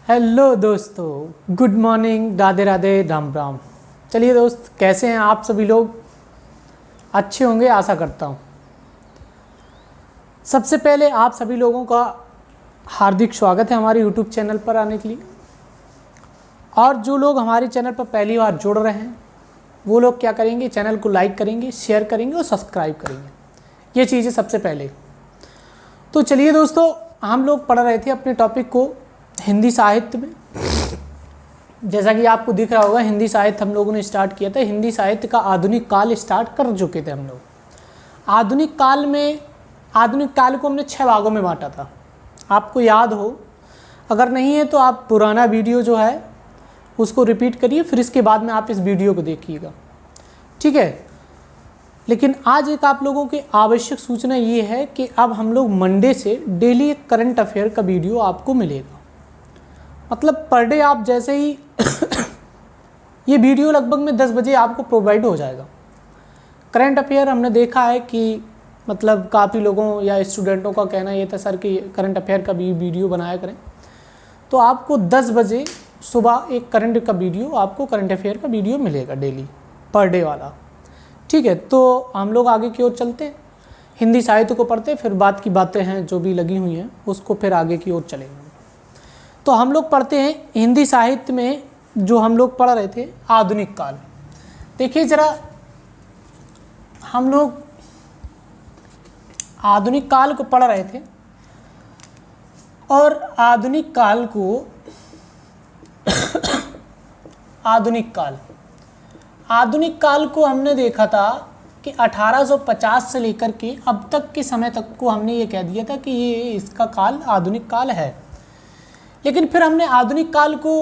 Hello दोस्तों, good morning, Radhe Radhe, Ram Ram. चलिए दोस्त, कैसे हैं आप सभी लोग? अच्छे होंगे आशा करता हूँ। सबसे पहले आप सभी लोगों का हार्दिक स्वागत है हमारे यूट्यूब चैनल पर आने के लिए। और जो लोग हमारे चैनल पर पहली बार जुड़ रहे हैं वो लोग क्या करेंगे, चैनल को लाइक करेंगे, शेयर करेंगे और सब्सक्राइब करेंगे। ये चीज़ें सबसे पहले। तो चलिए दोस्तों, हम लोग पढ़ रहे थे अपने टॉपिक को हिंदी साहित्य में। जैसा कि आपको दिख रहा होगा, हिंदी साहित्य हम लोगों ने स्टार्ट किया था। हिंदी साहित्य का आधुनिक काल स्टार्ट कर चुके थे हम लोग। आधुनिक काल को हमने 6 भागों में बांटा था, आपको याद हो। अगर नहीं है तो आप पुराना वीडियो जो है उसको रिपीट करिए, फिर इसके बाद में आप इस वीडियो को देखिएगा, ठीक है। लेकिन आज एक आप लोगों की आवश्यक सूचना ये है कि अब हम लोग मंडे से डेली एक करंट अफेयर का वीडियो आपको मिलेगा। मतलब पर डे आप जैसे ही ये वीडियो लगभग में 10 बजे आपको प्रोवाइड हो जाएगा। करंट अफेयर हमने देखा है कि मतलब काफ़ी लोगों या स्टूडेंटों का कहना ये था सर कि करंट अफेयर का भी वीडियो बनाया करें। तो आपको 10 बजे सुबह एक करंट अफेयर का वीडियो मिलेगा डेली, पर डे वाला, ठीक है। तो हम लोग आगे की ओर चलते हैं, हिंदी साहित्य को पढ़ते हैं, फिर बात की बातें हैं जो भी लगी हुई हैं उसको फिर आगे की ओर चलेंगे। तो हम लोग पढ़ते हैं हिंदी साहित्य में, जो हम लोग पढ़ रहे थे आधुनिक काल। देखिए ज़रा, हम लोग आधुनिक काल को पढ़ रहे थे और आधुनिक काल को हमने देखा था कि 1850 से लेकर के अब तक के समय तक को हमने ये कह दिया था कि ये इसका काल आधुनिक काल है। लेकिन फिर हमने आधुनिक काल को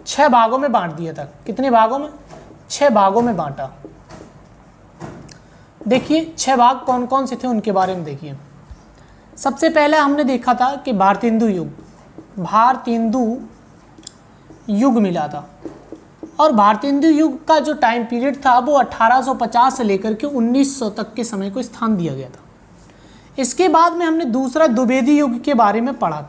6 भागों में बांट दिया था। कितने भागों में? 6 भागों में बांटा। देखिए 6 भाग कौन कौन से थे उनके बारे में देखिए। सबसे पहले हमने देखा था कि भारतेंदु युग मिला था। और भारतेंदु युग का जो टाइम पीरियड था वो 1850 से लेकर के 1900 तक के समय को स्थान दिया गया था। इसके बाद में हमने दूसरा द्विवेदी युग के बारे में पढ़ा।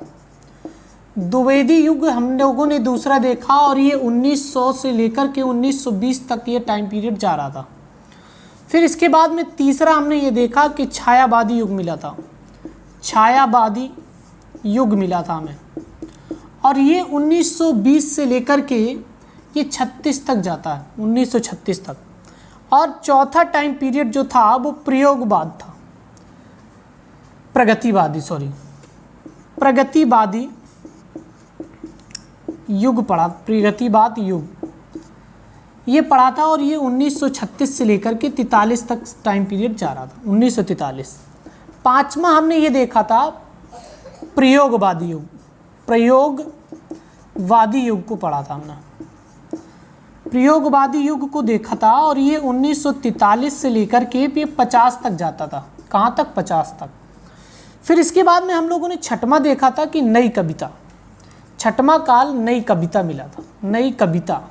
द्विवेदी युग हम लोगों ने दूसरा देखा और ये 1900 से लेकर के 1920 तक ये टाइम पीरियड जा रहा था। फिर इसके बाद में तीसरा हमने ये देखा कि छायावादी युग मिला था हमें, और ये 1920 से लेकर के ये 36 तक जाता है, 1936 तक। और चौथा टाइम पीरियड जो था वो प्रगतिवादी युग ये पढ़ा था, और ये 1936 से लेकर के 43 तक टाइम पीरियड जा रहा था, 1943। पांचवा हमने ये देखा था प्रयोगवादी युग को पढ़ा था हमने। प्रयोगवादी युग को देखा था और ये 1943 से लेकर के 50 तक जाता था। कहाँ तक? 50 तक। फिर इसके बाद में हम लोगों ने छठवां देखा था कि नई कविता। छठवां काल नई कविता मिला था। नई कविता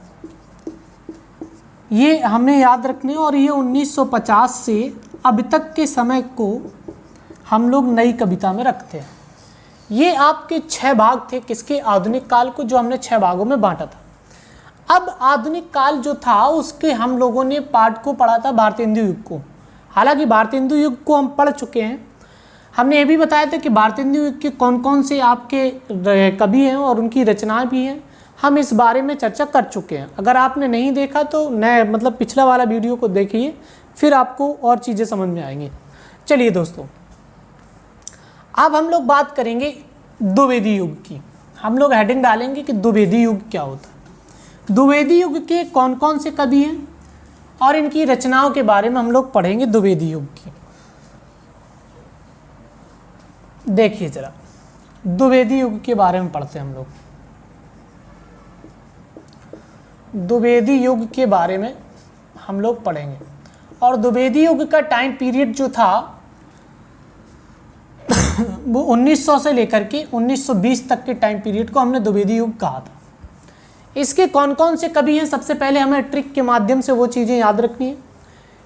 ये हमें याद रखने, और ये 1950 से अब तक के समय को हम लोग नई कविता में रखते हैं। ये आपके 6 भाग थे किसके? आधुनिक काल को, जो हमने 6 भागों में बांटा था। अब आधुनिक काल जो था उसके हम लोगों ने पार्ट को पढ़ा था भारतेंदु युग को। हालांकि भारतेंदु युग को हम पढ़ चुके हैं। हमने ये भी बताया था कि भारतेंदु युग के कौन कौन से आपके कवि हैं और उनकी रचनाएं भी हैं। हम इस बारे में चर्चा कर चुके हैं। अगर आपने नहीं देखा तो पिछला वाला वीडियो को देखिए, फिर आपको और चीज़ें समझ में आएंगी। चलिए दोस्तों, अब हम लोग बात करेंगे द्विवेदी युग की। हम लोग हेडिंग डालेंगे कि द्विवेदी युग क्या होता है। द्विवेदी युग के कौन कौन से कवि हैं और इनकी रचनाओं के बारे में हम लोग पढ़ेंगे द्विवेदी युग की। देखिए जरा, द्विवेदी युग के बारे में पढ़ते हैं हम लोग। द्विवेदी युग के बारे में हम लोग पढ़ेंगे, और द्विवेदी युग का टाइम पीरियड जो था वो 1900 से लेकर के 1920 तक के टाइम पीरियड को हमने द्विवेदी युग कहा था। इसके कौन कौन से कवि हैं, सबसे पहले हमें ट्रिक के माध्यम से वो चीज़ें याद रखनी है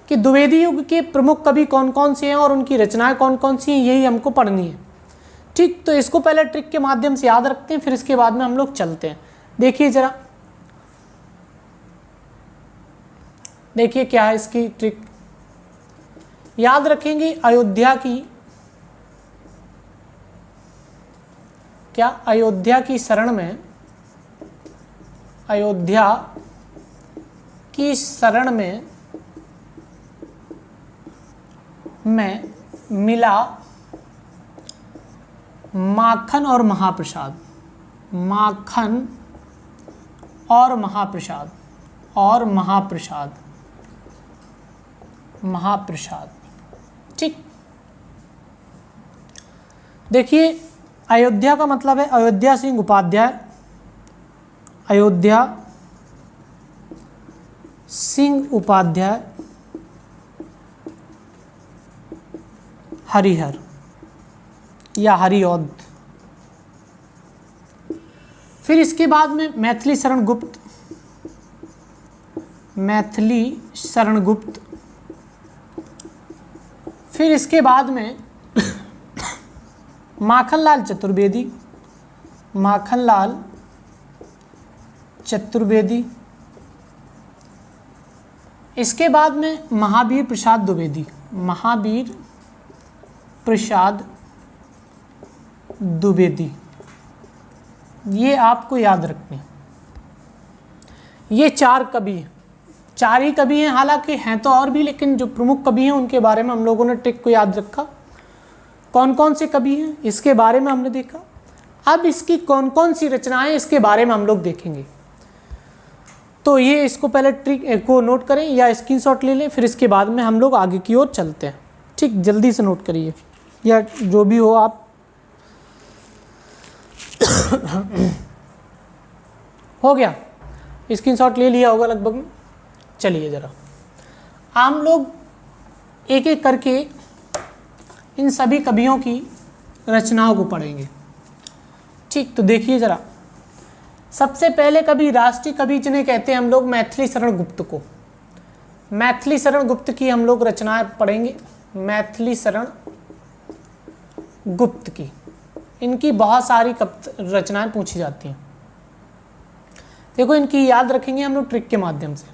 कि द्विवेदी युग के प्रमुख कवि कौन कौन से हैं और उनकी रचनाएं कौन कौन सी हैं, यही हमको पढ़नी है। ठीक, तो इसको पहले ट्रिक के माध्यम से याद रखते हैं, फिर इसके बाद में हम लोग चलते हैं। देखिए जरा, देखिए क्या है इसकी ट्रिक। याद रखेंगे अयोध्या की, क्या अयोध्या की शरण में, अयोध्या की शरण में मिला माखन और महाप्रसाद, माखन और महाप्रसाद, और महाप्रसाद, महाप्रसाद। ठीक, देखिए अयोध्या का मतलब है अयोध्या सिंह उपाध्याय, अयोध्या सिंह उपाध्याय हरिहर या हरिऔध। फिर इसके बाद में मैथिली शरण गुप्त, मैथिली शरण गुप्त। फिर इसके बाद में माखनलाल चतुर्वेदी, माखनलाल चतुर्वेदी। इसके बाद में महावीर प्रसाद द्विवेदी, महावीर प्रसाद द्विवेदी। ये आपको याद रखने, ये 4 कवि हैं, 4 ही कवि हैं, हालांकि हैं तो और भी, लेकिन जो प्रमुख कवि हैं उनके बारे में हम लोगों ने ट्रिक को याद रखा। कौन कौन से कवि हैं इसके बारे में हमने देखा। अब इसकी कौन कौन सी रचनाएं इसके बारे में हम लोग देखेंगे। तो ये इसको पहले ट्रिक को नोट करें या स्क्रीनशॉट ले लें, फिर इसके बाद में हम लोग आगे की ओर चलते हैं। ठीक, जल्दी से नोट करिए या जो भी हो आप। हो गया, स्क्रीनशॉट ले लिया होगा लगभग में। चलिए जरा हम लोग एक एक करके इन सभी कवियों की रचनाओं को पढ़ेंगे। ठीक, तो देखिए जरा, सबसे पहले कवि, राष्ट्रीय कवि जिन्हें कहते हैं हम लोग मैथिली शरण गुप्त को। मैथिली शरण गुप्त की हम लोग रचनाएं पढ़ेंगे, मैथिली शरण गुप्त की। इनकी बहुत सारी रचनाएं पूछी जाती हैं। देखो इनकी याद रखेंगे हम लोग ट्रिक के माध्यम से।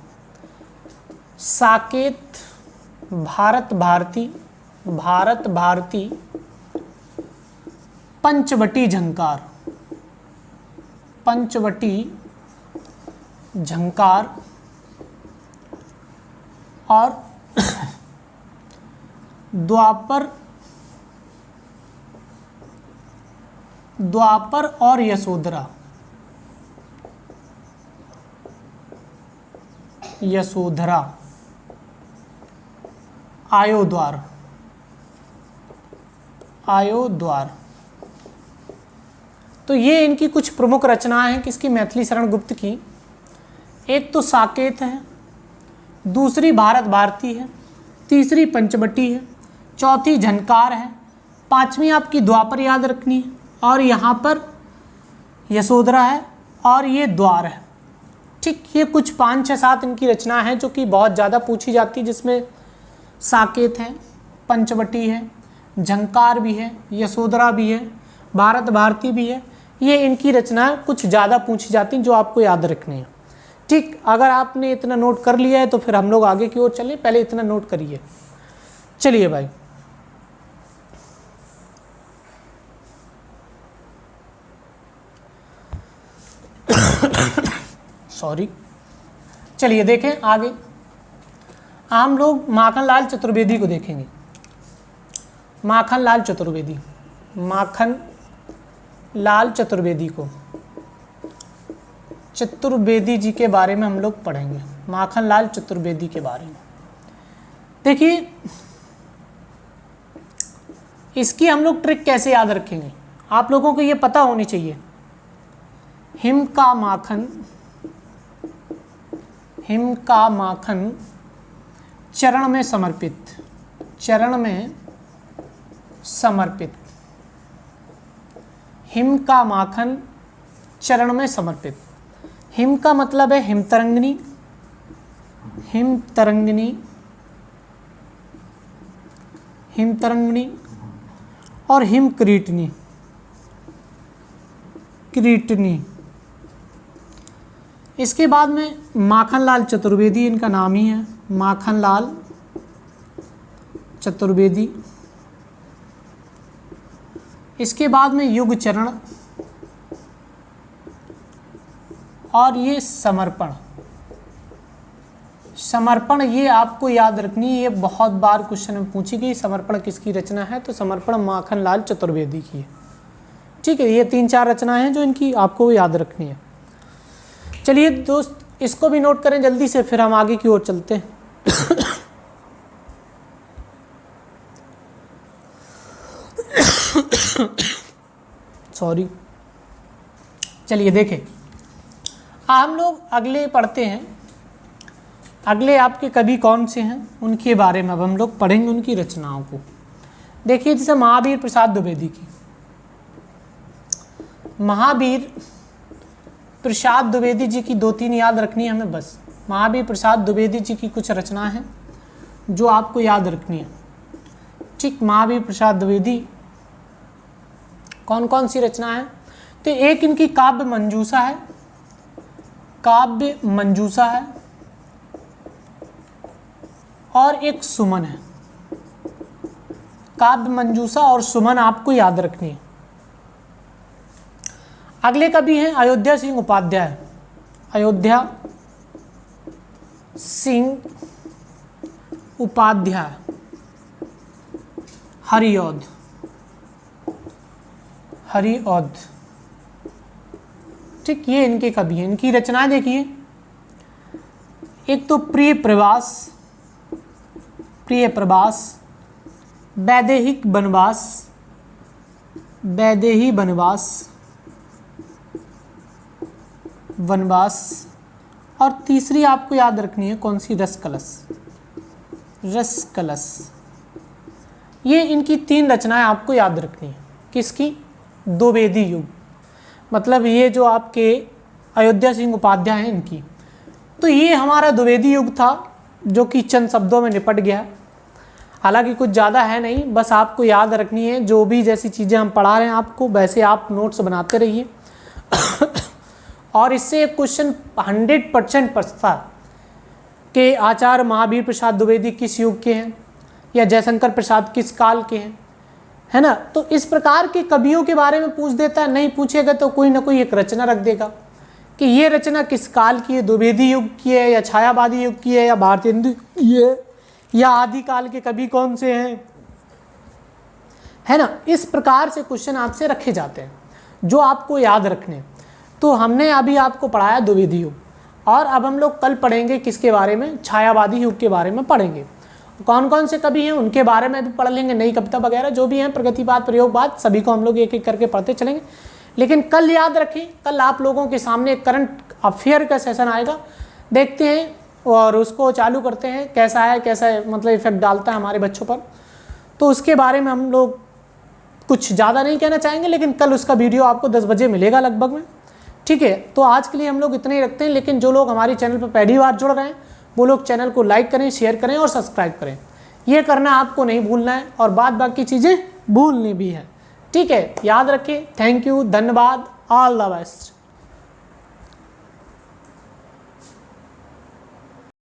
साकेत, भारत भारती, भारत भारती, पंचवटी झंकार, पंचवटी झंकार, और द्वापर, द्वापर और यशोधरा, यशोधरा, आयोद्वार, आयोद्वार। तो ये इनकी कुछ प्रमुख रचनाएं हैं किसकी, मैथिली शरण गुप्त की। एक तो साकेत है, दूसरी भारत भारती है, तीसरी पंचवटी है, चौथी झंकार है, पांचवी आपकी द्वापर याद रखनी है, और यहाँ पर यशोधरा है, और ये द्वार है। ठीक, ये कुछ 5, 6, 7 इनकी रचना है जो कि बहुत ज़्यादा पूछी जाती है, जिसमें साकेत है, पंचवटी है, झंकार भी है, यशोधरा भी है, भारत भारती भी है। ये इनकी रचनाएं कुछ ज़्यादा पूछी जाती हैं जो आपको याद रखनी है। ठीक, अगर आपने इतना नोट कर लिया है तो फिर हम लोग आगे की ओर चलें, पहले इतना नोट करिए। चलिए भाई, सॉरी। चलिए देखें आगे, हम लोग माखनलाल चतुर्वेदी को देखेंगे। माखनलाल चतुर्वेदी, माखनलाल चतुर्वेदी को, चतुर्वेदी जी के बारे में हम लोग पढ़ेंगे, माखनलाल चतुर्वेदी के बारे में। देखिए इसकी हम लोग ट्रिक कैसे याद रखेंगे, आप लोगों को ये पता होनी चाहिए। हिम का माखन, हिम का माखन चरण में समर्पित, चरण में समर्पित, हिम का माखन चरण में समर्पित। हिम का मतलब है हिमतरंगिनी, हिमतरंगिनी, हिमतरंगिनी, और हिमक्रीटनी, क्रिटनी। इसके बाद में माखनलाल चतुर्वेदी, इनका नाम ही है माखनलाल चतुर्वेदी। इसके बाद में युगचरण और ये समर्पण। समर्पण ये आपको याद रखनी है, ये बहुत बार क्वेश्चन में पूछी गई। समर्पण किसकी रचना है? तो समर्पण माखनलाल चतुर्वेदी की है। ठीक है, ये 3-4 रचनाएं हैं जो इनकी आपको याद रखनी है। चलिए दोस्त, इसको भी नोट करें जल्दी से, फिर हम आगे की ओर चलते हैं। सॉरी। चलिए देखें, हम लोग अगले पढ़ते हैं। अगले आपके कवि कौन से हैं उनके बारे में अब हम लोग पढ़ेंगे, उनकी रचनाओं को। देखिए, जैसे महावीर प्रसाद द्विवेदी की, महावीर प्रसाद द्विवेदी जी की 2-3 याद रखनी है हमें बस। महावीर प्रसाद द्विवेदी जी की कुछ रचना है जो आपको याद रखनी है। ठीक, महावीर प्रसाद द्विवेदी कौन कौन सी रचना है? तो एक इनकी काव्य मंजूषा है, काव्य मंजूषा है, और एक सुमन है। काव्य मंजूषा और सुमन आपको याद रखनी है। अगले कवि हैं अयोध्या सिंह उपाध्याय। अयोध्या सिंह उपाध्याय, हरिऔध। हरिऔध, ठीक, ये इनके कवि हैं। इनकी रचनाएं देखिए, एक तो प्रिय प्रवास, प्रिय प्रवास, वैदेहिक वनवास, वैदेही वनवास, वनवास, और तीसरी आपको याद रखनी है कौन सी? रस कलश। रस कलश, ये इनकी 3 रचनाएं आपको याद रखनी है। किसकी? द्विवेदी युग, मतलब ये जो आपके अयोध्या सिंह उपाध्याय हैं इनकी। तो ये हमारा द्विवेदी युग था जो कि चंद शब्दों में निपट गया। हालांकि कुछ ज़्यादा है नहीं, बस आपको याद रखनी है। जो भी जैसी चीज़ें हम पढ़ा रहे हैं आपको, वैसे आप नोट्स बनाते रहिए। और इससे एक क्वेश्चन 100% पूछता कि आचार्य महावीर प्रसाद द्विवेदी किस युग के हैं, या जयशंकर प्रसाद किस काल के हैं, है ना। तो इस प्रकार के कवियों के बारे में पूछ देता है। नहीं पूछेगा तो कोई ना कोई एक रचना रख देगा कि ये रचना किस काल की है, द्विवेदी युग की है, या छायावादी युग की है, या भारतेंदु की है, या आदिकाल के कवि कौन से हैं, है ना। इस प्रकार से क्वेश्चन आपसे रखे जाते हैं जो आपको याद रखने। तो हमने अभी आपको पढ़ाया द्विवेदी युग, और अब हम लोग कल पढ़ेंगे किसके बारे में? छायावादी युग के बारे में पढ़ेंगे। कौन कौन से कवि हैं उनके बारे में भी पढ़ लेंगे, नई कविता वगैरह जो भी हैं, प्रगतिवाद, प्रयोगवाद, सभी को हम लोग एक एक करके पढ़ते चलेंगे। लेकिन कल याद रखें, कल आप लोगों के सामने करंट अफेयर का सेशन आएगा, देखते हैं और उसको चालू करते हैं कैसा है, कैसा मतलब इफेक्ट डालता है हमारे बच्चों पर। तो उसके बारे में हम लोग कुछ ज़्यादा नहीं कहना चाहेंगे, लेकिन कल उसका वीडियो आपको 10 बजे मिलेगा लगभग में। ठीक है, तो आज के लिए हम लोग इतने ही रखते हैं। लेकिन जो लोग हमारे चैनल पर पहली बार जुड़ रहे हैं वो लोग चैनल को लाइक करें, शेयर करें और सब्सक्राइब करें। ये करना आपको नहीं भूलना है, और बाकी चीज़ें भूलनी भी है। ठीक है, याद रखें। थैंक यू, धन्यवाद, ऑल द बेस्ट।